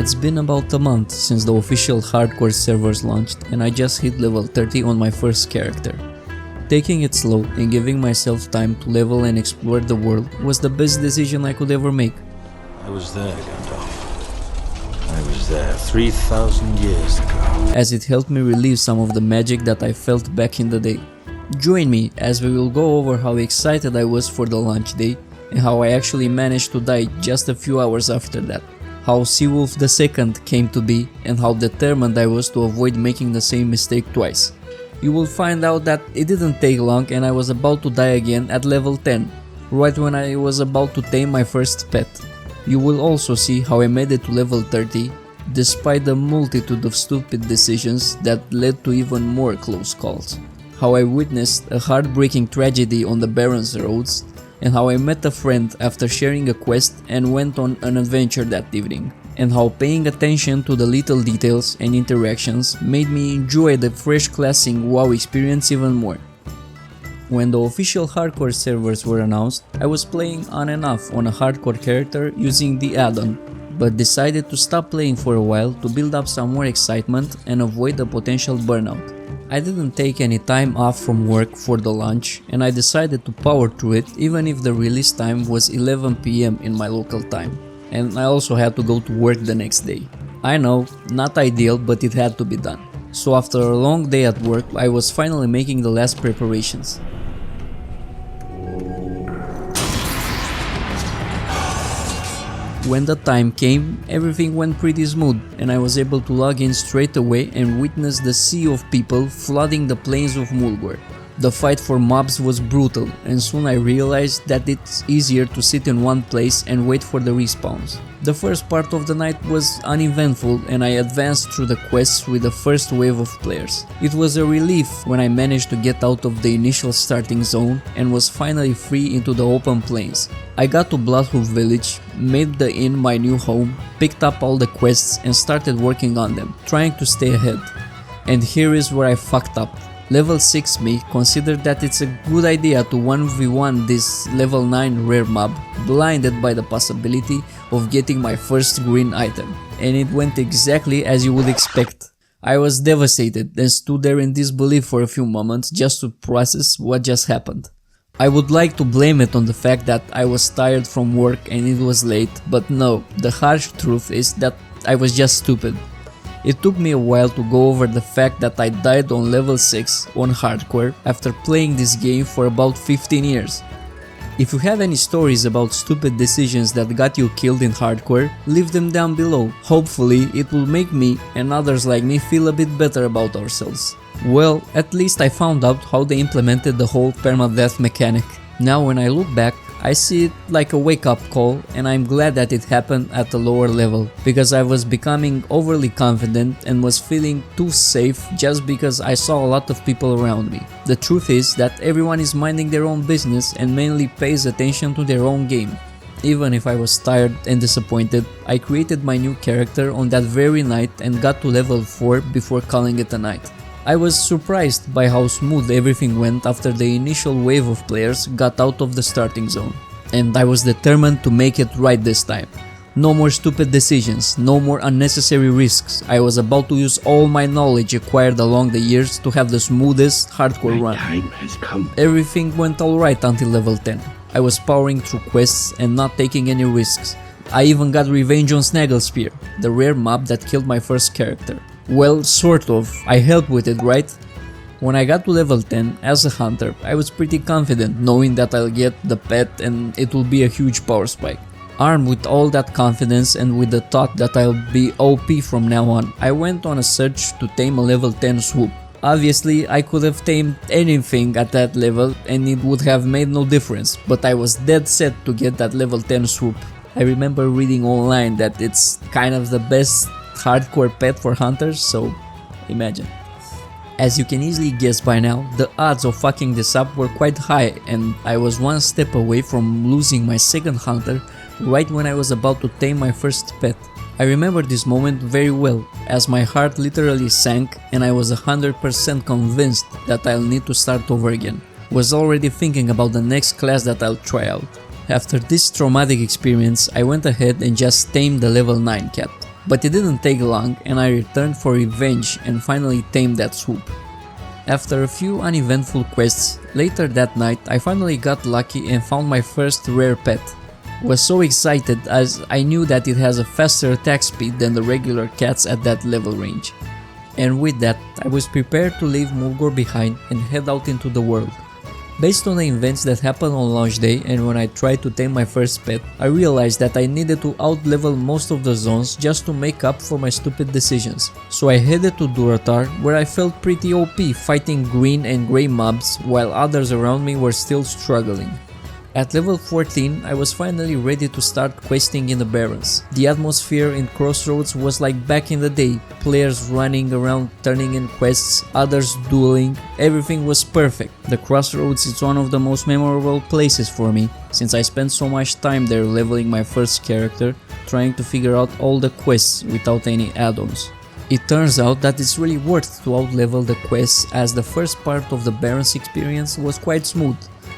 It's been about a month since the official hardcore servers launched and I just hit level 30 on my first character. Taking it slow and giving myself time to level and explore the world was the best decision I could ever make. I was there, Gandalf. I was there 3,000 years ago. As it helped me relieve some of the magic that I felt back in the day. Join me as we will go over how excited I was for the launch day and how I actually managed to die just a few hours after that. How Seawolf II came to be and how determined I was to avoid making the same mistake twice. You will find out that it didn't take long and I was about to die again at level 10, right when I was about to tame my first pet. You will also see how I made it to level 30, despite the multitude of stupid decisions that led to even more close calls. How I witnessed a heartbreaking tragedy on the Baron's roads, and how I met a friend after sharing a quest and went on an adventure that evening, and how paying attention to the little details and interactions made me enjoy the fresh classing WoW experience even more. When the official hardcore servers were announced, I was playing on and off on a hardcore character using the add-on, but decided to stop playing for a while to build up some more excitement and avoid a potential burnout. I didn't take any time off from work for the launch and I decided to power through it even if the release time was 11 PM in my local time. And I also had to go to work the next day. I know, not ideal, but it had to be done. So after a long day at work, I was finally making the last preparations. When the time came, everything went pretty smooth and I was able to log in straight away and witness the sea of people flooding the plains of Mulgore. The fight for mobs was brutal and soon I realized that it's easier to sit in one place and wait for the respawns. The first part of the night was uneventful and I advanced through the quests with the first wave of players. It was a relief when I managed to get out of the initial starting zone and was finally free into the open plains. I got to Bloodhoof village, made the inn my new home, picked up all the quests and started working on them, trying to stay ahead. And here is where I fucked up. Level 6 me considered that it's a good idea to 1v1 this level 9 rare mob, blinded by the possibility of getting my first green item. And it went exactly as you would expect. I was devastated and stood there in disbelief for a few moments just to process what just happened. I would like to blame it on the fact that I was tired from work and it was late, but no, the harsh truth is that I was just stupid. It took me a while to go over the fact that I died on level 6 on hardcore after playing this game for about 15 years. If you have any stories about stupid decisions that got you killed in hardcore, leave them down below. Hopefully it will make me and others like me feel a bit better about ourselves. Well, at least I found out how they implemented the whole permadeath mechanic. Now when I look back, I see it like a wake-up call and I'm glad that it happened at a lower level, because I was becoming overly confident and was feeling too safe just because I saw a lot of people around me. The truth is that everyone is minding their own business and mainly pays attention to their own game. Even if I was tired and disappointed, I created my new character on that very night and got to level 4 before calling it a night. I was surprised by how smooth everything went after the initial wave of players got out of the starting zone. And I was determined to make it right this time. No more stupid decisions, no more unnecessary risks. I was about to use all my knowledge acquired along the years to have the smoothest hardcore run. Time has come. Everything went alright until level 10. I was powering through quests and not taking any risks. I even got revenge on Snagglespear, the rare mob that killed my first character. Well, sort of. I helped with it, right? When I got to level 10 as a hunter, I was pretty confident knowing that I'll get the pet and it will be a huge power spike. Armed with all that confidence and with the thought that I'll be OP from now on, I went on a search to tame a level 10 swoop. Obviously, I could have tamed anything at that level and it would have made no difference, but I was dead set to get that level 10 swoop. I remember reading online that it's kind of the best hardcore pet for hunters, so imagine. As you can easily guess by now, the odds of fucking this up were quite high and I was one step away from losing my second hunter right when I was about to tame my first pet. I remember this moment very well, as my heart literally sank and I was 100% convinced that I'll need to start over again. Was already thinking about the next class that I'll try out. After this traumatic experience, I went ahead and just tamed the level 9 cat. But it didn't take long and I returned for revenge and finally tamed that swoop. After a few uneventful quests, later that night I finally got lucky and found my first rare pet. Was so excited as I knew that it has a faster attack speed than the regular cats at that level range. And with that, I was prepared to leave Mulgore behind and head out into the world. Based on the events that happened on launch day and when I tried to tame my first pet, I realized that I needed to outlevel most of the zones just to make up for my stupid decisions. So I headed to Durotar, where I felt pretty OP fighting green and grey mobs while others around me were still struggling. At level 14, I was finally ready to start questing in the Barrens. The atmosphere in Crossroads was like back in the day, players running around turning in quests, others dueling, everything was perfect. The Crossroads is one of the most memorable places for me, since I spent so much time there leveling my first character, trying to figure out all the quests without any add-ons. It turns out that it's really worth to outlevel the quests, as the first part of the Barrens experience was quite smooth.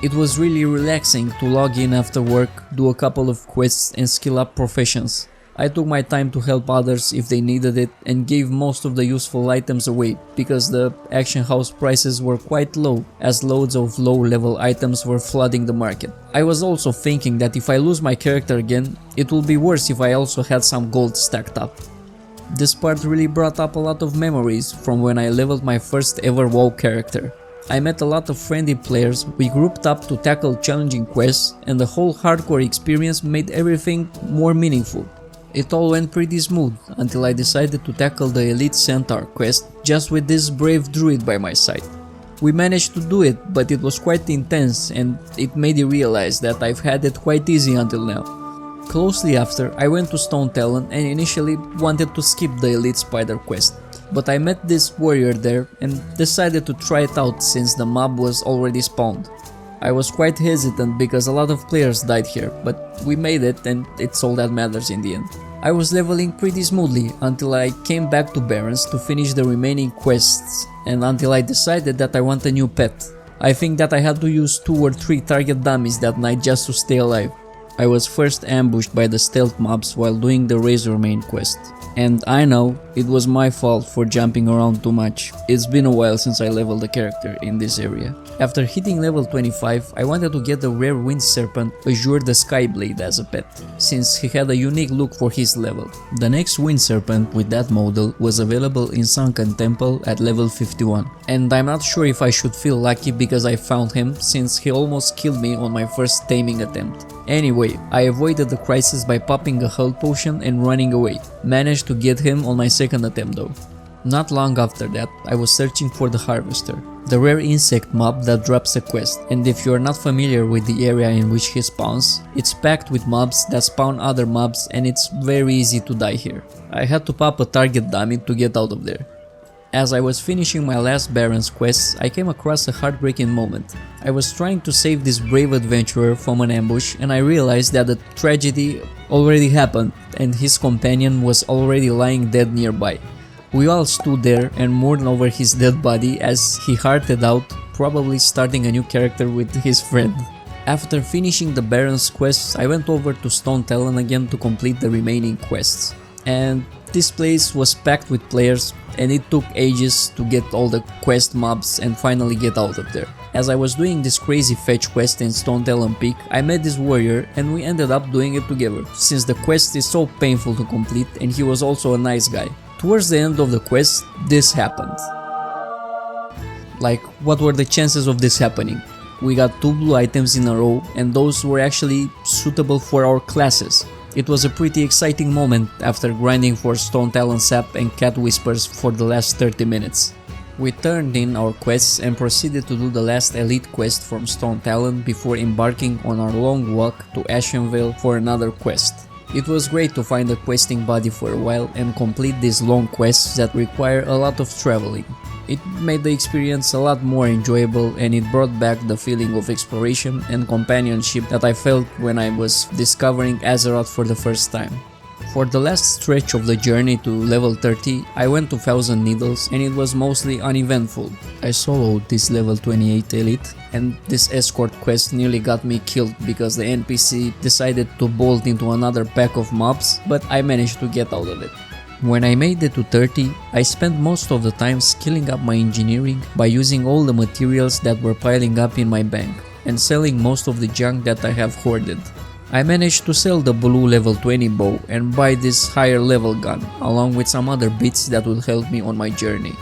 It was really relaxing to log in after work, do a couple of quests and skill up professions. I took my time to help others if they needed it and gave most of the useful items away, because the action house prices were quite low, as loads of low level items were flooding the market. I was also thinking that if I lose my character again, it will be worse if I also had some gold stacked up. This part really brought up a lot of memories from when I leveled my first ever WoW character. I met a lot of friendly players, we grouped up to tackle challenging quests, and the whole hardcore experience made everything more meaningful. It all went pretty smooth until I decided to tackle the Elite Centaur quest just with this brave druid by my side. We managed to do it, but it was quite intense and it made me realize that I've had it quite easy until now. Closely after, I went to Stone Talon and initially wanted to skip the Elite Spider quest. But I met this warrior there and decided to try it out since the mob was already spawned. I was quite hesitant because a lot of players died here, but we made it and it's all that matters in the end. I was leveling pretty smoothly until I came back to Barrens to finish the remaining quests and until I decided that I want a new pet. I think that I had to use 2 or 3 target dummies that night just to stay alive. I was first ambushed by the stealth mobs while doing the Razor main quest. And I know it was my fault for jumping around too much. It's been a while since I leveled a character in this area. After hitting level 25, I wanted to get the rare Wind Serpent Azure the Skyblade as a pet, since he had a unique look for his level. The next Wind Serpent with that model was available in Sunken Temple at level 51. And I'm not sure if I should feel lucky because I found him, since he almost killed me on my first taming attempt. Anyway, I avoided the crisis by popping a health potion and running away. Managed to get him on my second attempt though. Not long after that, I was searching for the Harvester, the rare insect mob that drops a quest, and if you are not familiar with the area in which he spawns, it's packed with mobs that spawn other mobs and it's very easy to die here. I had to pop a target dummy to get out of there. As I was finishing my last Baron's quests, I came across a heartbreaking moment. I was trying to save this brave adventurer from an ambush and I realized that the tragedy already happened and his companion was already lying dead nearby. We all stood there and mourned over his dead body as he hearted out, probably starting a new character with his friend. After finishing the Baron's quests, I went over to Stone Talon again to complete the remaining quests. And this place was packed with players and it took ages to get all the quest mobs and finally get out of there. As I was doing this crazy fetch quest in Stone Talon Peak, I met this warrior and we ended up doing it together, since the quest is so painful to complete and he was also a nice guy. Towards the end of the quest, this happened. Like, what were the chances of this happening? We got 2 blue items in a row and those were actually suitable for our classes. It was a pretty exciting moment after grinding for Stone Talon Sap and Cat Whispers for the last 30 minutes. We turned in our quests and proceeded to do the last elite quest from Stone Talon before embarking on our long walk to Ashenvale for another quest. It was great to find a questing buddy for a while and complete these long quests that require a lot of traveling. It made the experience a lot more enjoyable and it brought back the feeling of exploration and companionship that I felt when I was discovering Azeroth for the first time. For the last stretch of the journey to level 30, I went to 1000 Needles and it was mostly uneventful. I soloed this level 28 elite and this escort quest nearly got me killed because the NPC decided to bolt into another pack of mobs, but I managed to get out of it. When I made it to 30, I spent most of the time skilling up my engineering by using all the materials that were piling up in my bank and selling most of the junk that I have hoarded. I managed to sell the blue level 20 bow and buy this higher level gun, along with some other bits that will help me on my journey.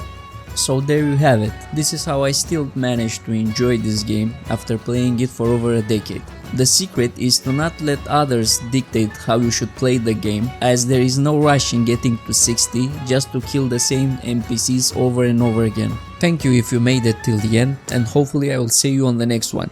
So there you have it. This is how I still managed to enjoy this game after playing it for over a decade. The secret is to not let others dictate how you should play the game, as there is no rush in getting to 60 just to kill the same NPCs over and over again. Thank you if you made it till the end, and hopefully I will see you on the next one.